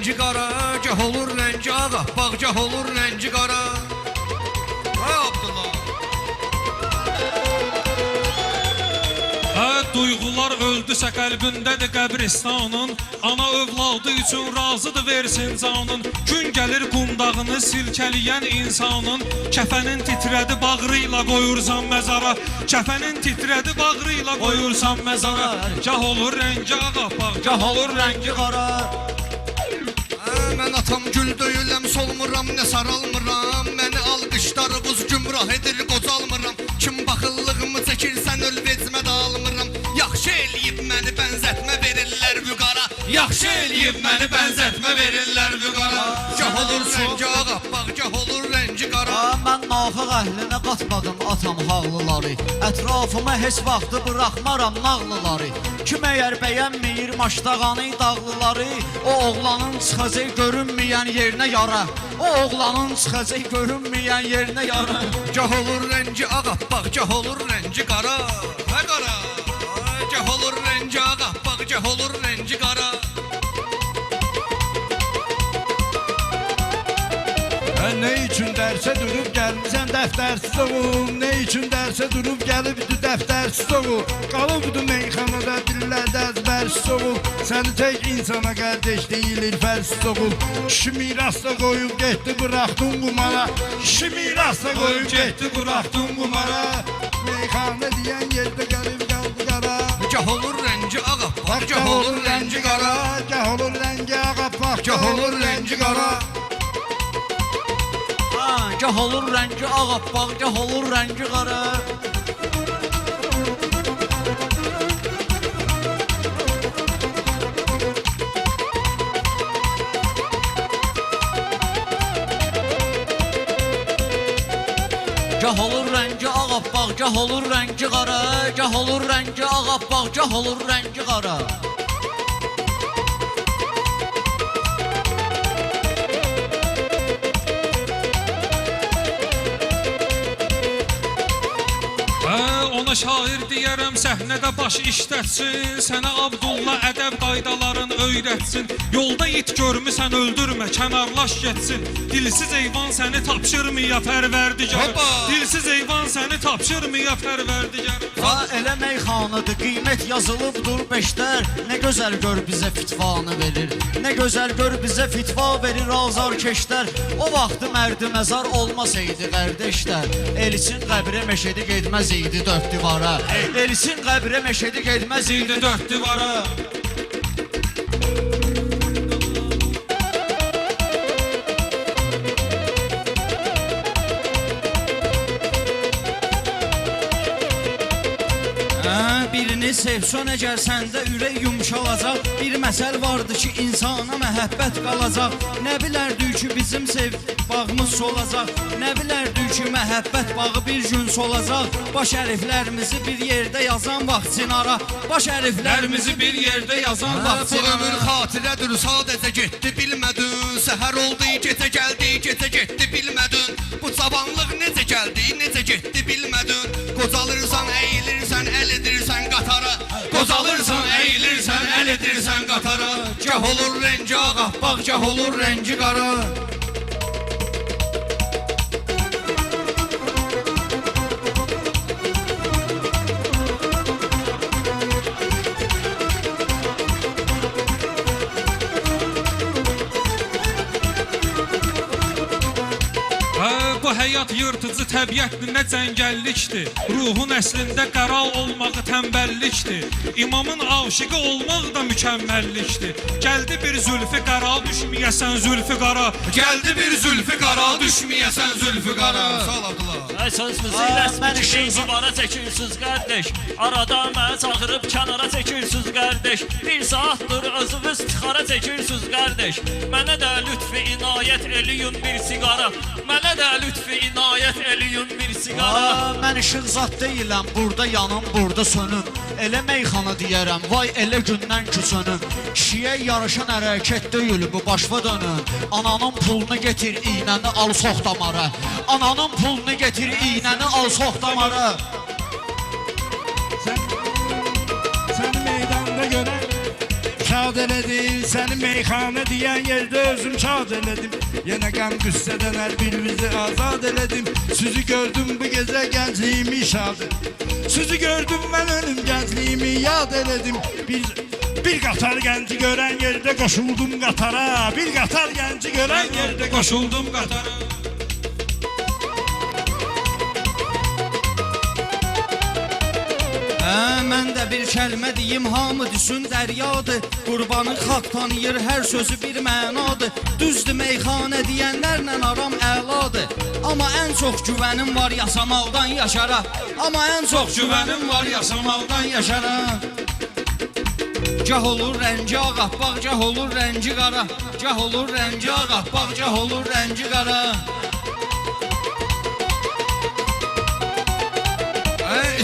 rəngi qara, gah olur rəngi ağappaq, gah olur rəngi qara. Ay Abdullah. Duyğular öldüsə qəlbindədir qəbristanın. Ana övladı üçün razıdır versin canın. Gün gəlir qundağını silkəliyən insanın. Kəfənin titrədi bağrıyla qoyursan məzara. Kəfənin titrədi bağrıyla qoyursan məzara. Gah olur rəngi ağappaq, gah olur rəngi qara. Mən atam gül döyüləm, solmuram, nə saralmıram. Məni alqışlarınız gümrah edir, qocalmıram. Kim baxıllığımı çəkirsən öl vecmə dağılmıram. Yaxşı eləyib məni bənzətmə verirlər vüqara. Yaxşı eləyib məni bənzətmə verirlər vüqara. Gah olur rəngi ağappaq, gah olur rəngi qara. Mən naxaq əhlinə qatmadım atam hağlıları. Ətrafıma heç vaxtı bıraxmaram nağlıları. Kim əgər bəyənməyir maştağanı dağlıları, o oğlanın çıxacaq görünməyən yerinə yara. O oğlanın çıxacaq görünməyən yerinə yara. Gah olur rəngi ağappaq, gah olur rəngi qara. Hə qara. Gah olur rəngi ağappaq, gah olur rəngi qara. Ne üçün dərsə durub gəlmisən dəftərsiz oğul? Ne üçün dərsə durub gəlibdi dəftərsiz oğul? Qalıbdı meyxanada dillərdə əzbərsiz oğul. Səni tək insana qardeş deyilir fərsiz oğul. Kişi mirasda qoyub getdi bıraxdın qumara. Kişi mirasda qoyub getdi bıraxdın qumara. Meyxana deyən yerdə qalib qaldı qara. Gah olur rəngi ağappaq, gah olur rəngi qara. Gah olur rəngi ağappaq, Gah olur rəngi qara. Gah olur rəngi ağappaq, gah olur rəngi qara. Gah olur rəngi ağappaq, gah olur rəngi qara. Gah olur rəngi ağappaq, gah olur rəngi qara. Ona şair deyərəm səhnədə baş işlətsin. Sənə Abdullah ədəb qaydaların öyrətsin. Yolda it görmüsən öldürmə, kənarlaş getsin. Dilsiz heyvan səni tapşırmaya pərverdigar. Dilsiz heyvan səni tapşırmaya pərverdigar. Ha elə meyxanadır, qiymət yazılıbdır beşlər. Nə gözəl gör bizə fitvanı verir. Nə gözəl gör bizə fitva verir azar keşlər. O vaxtı mərdi məzar olmasaydı qardeşlər, Elisin qəbrə meşədi getməz idi dörd divara. Elisin qəbrə meşədi getməz idi dörd divara. Birini sevsən əgər səndə ürək yumşalacaq. Bir məsəl vardı ki insana məhəbbət qalacaq. Nə bilərdik ki bizim sev bağımız solacaq. Nə bilərdik ki məhəbbət bağı bir gün solacaq. Baş hərflərimizi bir yerdə yazan vaxt sinara. Baş hərflərimizi bir yerdə yazan vaxt Bu sinara. ömür xatirədir, sadəcə getdi bilmədin. Səhər oldu, gecə gəldi, gecə getdi bilmədin. Bu cavanlıq necə gəldi, necə getdi bilmədin. Qocalırsan, əyilirsən, əl edirsən qatara. Qocalırsan, əyilirsən, əl edirsən qatara. Gah olur rəngi ağappaq, gah olur rəngi qara. Bu həyat yırtıcı təbiətli nə cəngəllikdir. Ruhun əslində qara olmağı tənbəllikdir. İmamın aşıqı olmaq da mükəmməllikdir. Gəldi bir zülfü qara düşməyəsən zülfü qara. Gəldi bir zülfü qara düşməyəsən zülfü qara. Sağ ol Abdullah. Sözünüzü rəsmi divara çəkirsiniz qardeş. Arada məni çağırıb kənara çəkirsiniz qardeş. Bir saatdır özünüz tıxara çəkirsiniz qardeş. Mənə də lütfi inayət eləyin bir siqara. Mənə də lütfi inayət eləyin bir siqara. Mən işıq zat deyiləm, burada yanım, burada sönüm. Elə meyxana deyərəm, vay elə gündən ki sönüm. Kişiyə yaraşan hərəkət deyil bu başva dönüm. Ananın pulunu getir, iynəni al sox damara. Ananın pulunu getir, iynəni al sox damara. Səni meydanda görən şad elədim. Səni meyxana deyən yerdə özüm şad elədim. Yenə qəm qüssədən hər birimizi azad elədim. Sizi gördüm bu gecə gəncliyimi şad elədim. Sizi gördüm mən ölüm gəncliyimi yad elədim. Bir qatar gənci görən yerdə qoşuldum qatara. Bir qatar gənci görən yerdə Qoşuldum qatara. Mən də bir kəlmə deyim, hamı düşün dəryadır. Qurbanı xalq tanıyır, hər sözü bir mənadır. Düzdür, meyxanə deyənlərlə aram əladır. Amma ən çox güvənim var yasamaqdan yaşara. Amma ən çox güvənim var yasamaqdan yaşara. Cah olur rəngi ağappaq, cah olur rəngi qara. Cah olur rəngi ağappaq, cah olur rəngi qara.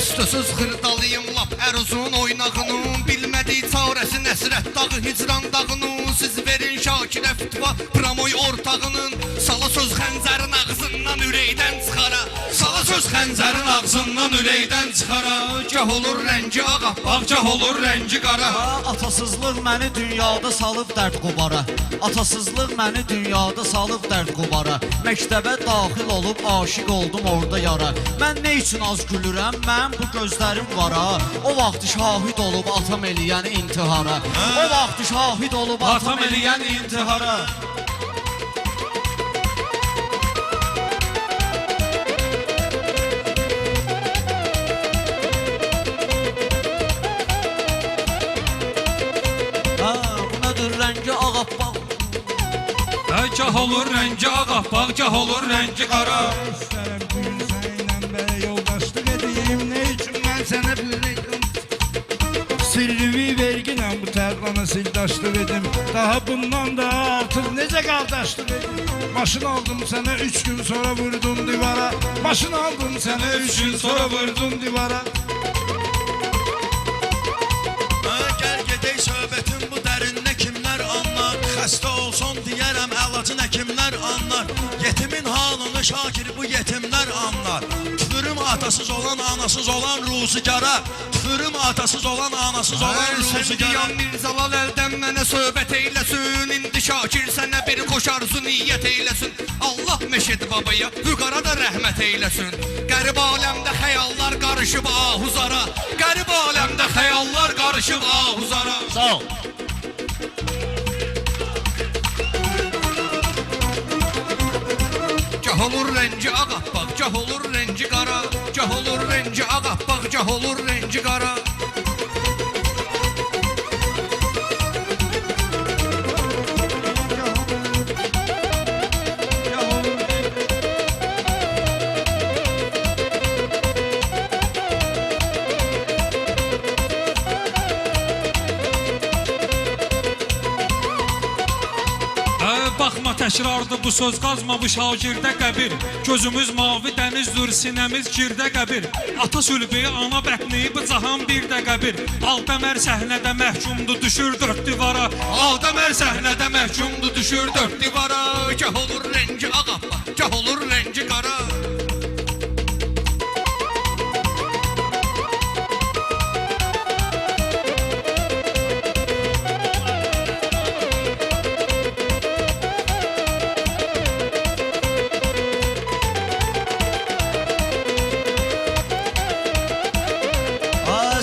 Üstüsüz xırdalıyım lap əruzun oynağının. Bilmədiyi çarəsi nəsrət dağı hicran dağının. Siz verin Şakirə fitva pramoy ortağının. Sala söz xəncərin ağzından ürəkdən çıxara. Sala söz xəncərin ağzından ürəkdən çıxara. Cah olur rəngi ağappaq, cah olur rəngi qara. Atasızlıq məni dünyada salıb dərd qubara. Atasızlıq məni dünyada salıb dərd qubara. Məktəbə daxil olub aşiq oldum orada yara. Mən nə üçün az gülürəm, mən bu gözlərim var ha. O vaxt şahid olub atam eləyən intihara. O vaxt şahid olub atam eləyən intihara. Bu nədir rəngi ağappaq? Cah olur rəngi ağappaq, cah olur rəngi qara. İstərəm gün səninlə belə yoldaşlıq edeyim. Ne üçün mən sənə bilirəm? Sirrimi verginəm bu tərlana sildaşlıq edim. Daha bundan da artıq necə qardaşlıq edim? Maşın aldım sənə 3 gün sonra vurdum divara. Maşın aldım sənə 3 gün sonra vurdum divara. Gəl gedək söhbətin bu dərinlə kimlər anlar. Xəstə olsun deyərəm əlacın həkimlər anlar. Yetimin halını Şakir bu yetimlər anlar. Tüfürüm atasız olan anasız olan ruzigara. Tüfürüm atasız olan anasız olan Sən ruzigara. deyən Mirzalal əldən mənə söhbət eyləsin. İndi Şakir sənə bir xoş arzu niyyət eyləsin. Allah Məşəd babaya vüqara da rəhmət eyləsin. Qərib aləmdə xəyallar qarışıb ahuzara. Qərib aləmdə xəyallar qarışıb ahuzara. Sağ ol. Cah olur rəngi ağappaq, cah olur rəngi qara. Cah olur rəngi ağappaq, cah olur rəngi qara. Baxma təkrardır bu söz qazmamış Şakirdə qəbir. Gözümüz mavi dənizdir, sinəmiz girdə qəbir. Ata sülbü, ana bətni, bu cahan bir də qəbir. Aldəmər səhnədə məhkumdur, düşür dörd divara. Aldəmər səhnədə məhkumdur, düşür dörd divara. Cah olur rəngi ağappaq, cah olur rəngi qara.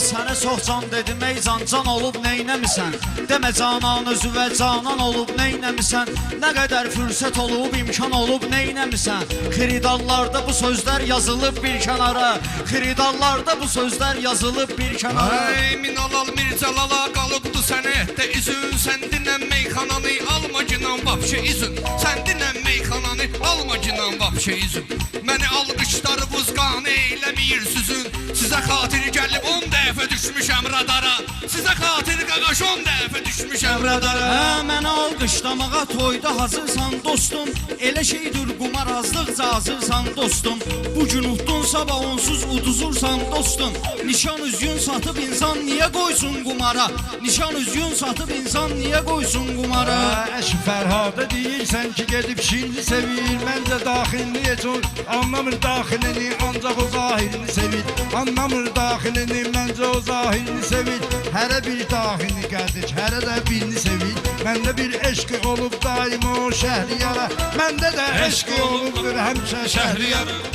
Sənə çox can dedim ey can olub neynəmisən? Demə canan özü və canan olub neynəmisən? Nə qədər fürsət olub, imkan olub neynəmisən? Xiridallarda bu sözlər yazılıb bir kənara. Xiridallarda bu sözlər yazılıb bir kənara. Ay Minalal Mirzalala qalıbdı sənətdə izin. Sən dinən meyxananı alma cinan vapşe izin. Sən dinən meyxananı alma cinan vapşe izin. Məni alqışlar vuzqanı eyləmir süzün. Sizə xatir gəlib 10 dəfə düşmüşəm radara. Sizə xatir qaqaş 10 dəfə düşmüşəm radara. Mənə alqışlamağa toyda hazırsan dostum. Elə şeydir qumarazlıqca hazırsan dostum. Bugün uddun sabah onsuz uduzursan dostum. Nişan üzgün satıb insan niyə qoysun qumara? Nişan üzgün satıb insan niyə qoysun qumara? Əşi Fərhada deyirsən ki gedib şimdi sevir. Məncə daxilini heç o anlamır daxilini, ancaq o zahirini sevir. Anlamır Anlamır daxilini, məncə o zahirini sevir. Hərə bir daxilini qardaş, hərə də birini sevir. Məndə bir eşq olub daim o Şəhriyara. Məndə də eşq olubdur həmişə Şəhriyara.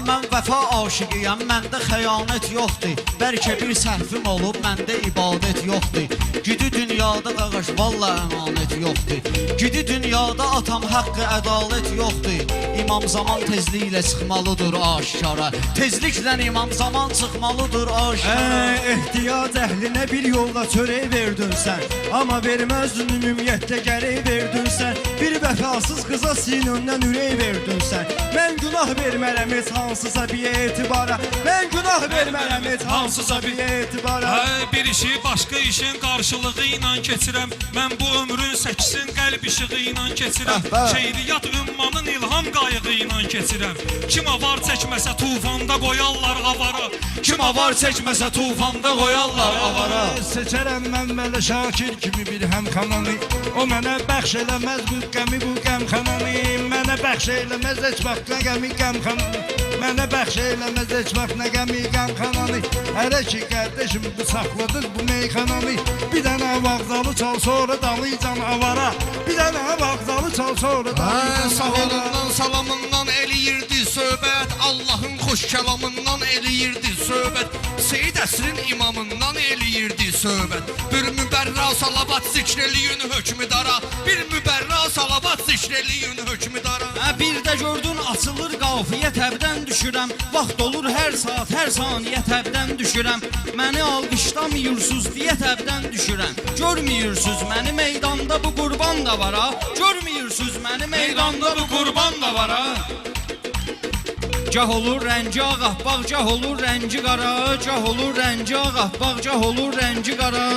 Mən vəfa aşıqıyam, məndə xəyanət yoxdur. Bəlkə bir səhvim olub, məndə ibadət yoxdur. Güdü dünyada qaqaş, valla əmanət yoxdur. Güdü dünyada atam haqqı ədalət yoxdur. İmam zaman tezliklə çıxmalıdır aşkara. Tezliklə imam zaman çıxmalıdır aşkara. Ehtiyac əhlinə bir yolda çörək verdin sən, amma verməzdin ümumiyyətlə gərək verdin sən. Bir vəfasız qıza sinöndən ürək verdin sən. Mən günah vermərəm heç hansısa bir etibara. Mən günah vermərəm heç hansısa bir etibara. Bir işi başqa işin qarşılığı ilə keçirəm. Mən bu ömrün səkisin qəlb işığı ilə keçirəm. Şeiriyyat ümmanın ilham qayığı ilə keçirəm. Kim avar çəkməsə tufanda qoyarlar avara. Kim avar çəkməsə tufanda qoyarlar avara. Seçərəm mən Mələ Şakir kimi bir həmxananı. O mənə bəxş eləməz bu qəmi, bu qəmxananı. Mənə bəxş eləməz heç vaxt nə qəmi, qəmxananı. Mənə bəxş eləməz heç vaxt nə qəmi, qəmxananı. Hələ ki qardaşım bu saxladır bu meyxananı. Bir dənə vağzalı çal sonra dalıcan avara. Bir dənə vağzalı çal sonra dalıcan Sağ avara. olundan salamından eləyirdi söhbət. Allahın xoş kəlamından eləyirdi söhbət. Seyid əsrin imamından eləyirdi söhbət. Bir mübərra salavat zikr eləyin hökmüdara. Bir mübərra salavat zikr eləyin hökmüdara. Bir də gördün açılır qafiyə təbdən düşürəm. Vaxt olur hər saat, hər saniyə təbdən düşürəm. Məni alqışlamıyırsınız deyə təbdən düşürəm. Görmüyürsünüz məni meydanda bu qurban da var ha. Görmüyürsünüz məni meydanda bu qurban da var ha. Cah olur rəngi ağappaq, cah olur rəngi qara. Cah olur rəngi ağappaq, cah olur rəngi qara.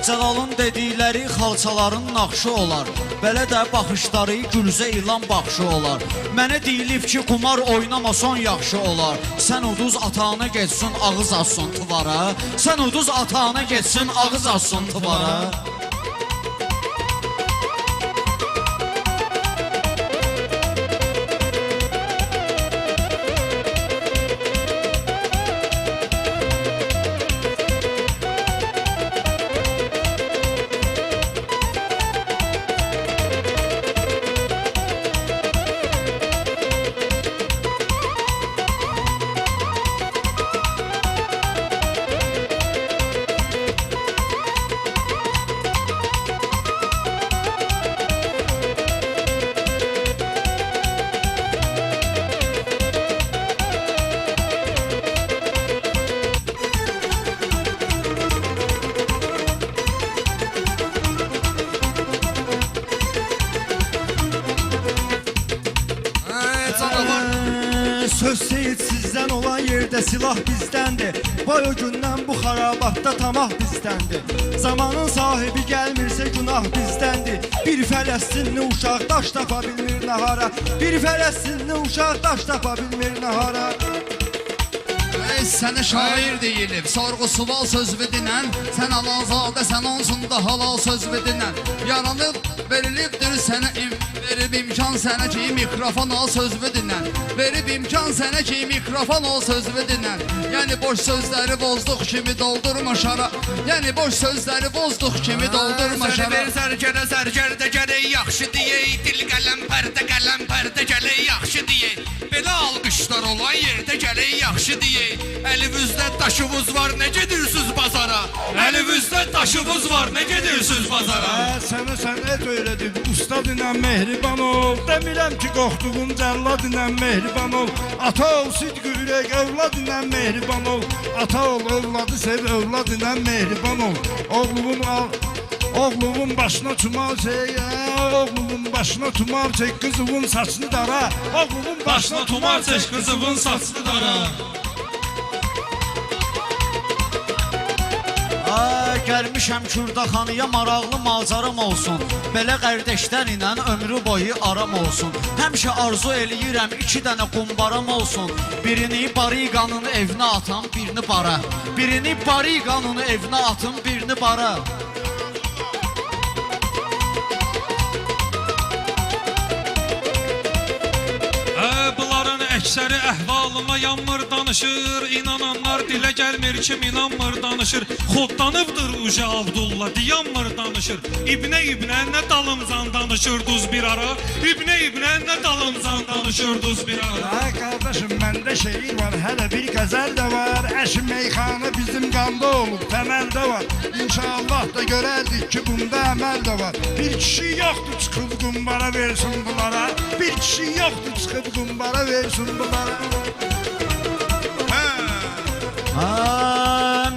Cəlalın dedikləri xalçaların naxşı olar. Belə də baxışları gülzə ilan baxşı olar. Mənə deyilib ki, qumar oynamasan yaxşı olar. Sən uduz atağına geçsin, ağız assın tuvara. Sən uduz atağına geçsin, ağız assın tuvara. Söz seyid sizdən olan yerdə silah bizdəndir. Vay o gündən bu xarabatda tamah bizdəndir. Zamanın sahibi gəlmirsə günah bizdəndir. Bir Fələstinli uşaq daş tapa bilmir nahara. Bir Fələstinli uşaq daş tapa bilmir nahara. Sənə şair deyilib, sorğu-suval sözvü dinən. Sən alazadə, sən onsuz da halal sözvü dinən. Yaranıb, verilibdir sənə verib imkan sənə ki, mikrofon al sözvü dinən. Verib imkan sənə ki, mikrofon al sözvü dinən. Yəni boş sözləri bozduq kimi doldurma şara. Yəni boş sözləri bozduq kimi doldurma şara. Ver zərgərə, zərgərdə gərək yaxşı deyək. Dil qələm pərdə gərək yaxşı deyək. Belə alqışlar olan yerdə gərək yaxşı deyək. Əlinizdə daşımız var, nə gedirsiniz bazara? Əlinizdə daşımız var, nə gedirsiniz bazara? Sənə sənət öyrədib, ustad ilə mehriban ol. Demirəm ki, qorxduğun cəllad ilə mehriban ol. Ata ol, sidqi ürək, övlad ilə mehriban ol. Ata ol, övladı sev, övlad ilə mehriban ol. Oğlumun başına tumar çək, oğlumun başına tumar çək, qızımın saçını dara. Oğlumun Başına tumar çək, qızımın saçını dara. Gəlmişəm Kürdaxanıya maraqlı malcaram olsun. Belə qardaşlar ilə ömrü boyu aram olsun. Həmişə arzu eləyirəm 2 dənə qumbaram olsun. Birini Bariqanın evinə atam, birini bara. Birini Bariqanın evinə atım, birini bara. Bunların əksəri əhvalıma yanmır danışır. İnananlar dilə gəlmir kim inanmır danışır. Xoddanıbdır uca Abdullah diyanmır danışır. İbnə nə dalımcan danışırdız bir ara. İbnə nə dalımcan danışırdız bir ara. Ay qardaşım, məndə şeir var, hələ bir qəzəl də var. Əşim meyxana bizim qanda olub, təməldə var. İnşallah da görərdik ki, bunda əməl də var. Bir kişi yoxdur çıxıb qumbara versin bunlara. Bir kişi yoxdur çıxıb qumbara versin bunlara.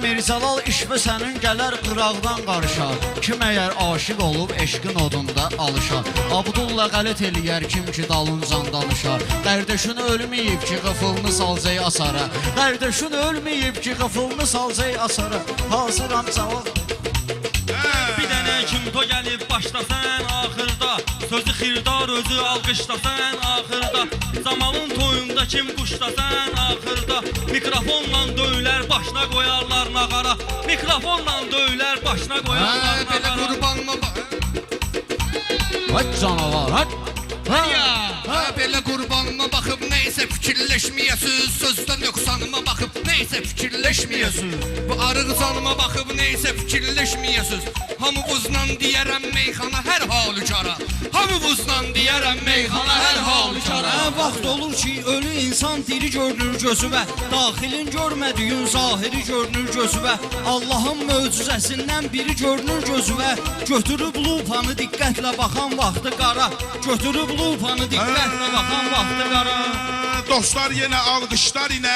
Mirzəlal işvə sənin gələr qıraqdan qarışar. Kim əgər aşiq olub eşqin odunda alışar. Abdullah qələt eləyər kim ki dalıncan danışar. Qardaşın ölməyib ki qıfılını salcay asara. Qardaşın ölməyib ki qıfılını salcay asara. Hazıram cavab. Bir dənə kim to gəlib başlasan axırda. Sözü xirdar özü alqışlasan axırda. Zamanın toyunda kim quşlasan axırda. Mikrofonla döylər başına qoyarlar nağara. Mikrofonla döylər başına qoyarlar Belə nağara. qurbanma bax. Vay canavar, ha? Belə qurbanıma baxıb neysə fikirləşməyəsiz. Sözdən yoxsanıma baxıb neysə fikirləşməyəsiz. Bu arıq canıma baxıb neysə fikirləşməyəsiz. Hamımızla deyərəm meyxana hər halücara. Hamımızla deyərəm meyxana hər halücara. Vaxt olur ki ölü insan diri görünür gözüvə. Daxilin görmədiyin zahiri görünür gözüvə. Allahın möcüzəsindən biri görünür gözüvə. Götürüb lupanı diqqətlə baxan vaxtı qara. Götürüb lupanı diqqətlə baxan vaxtı qara. Dostlar yenə alqışlar ilə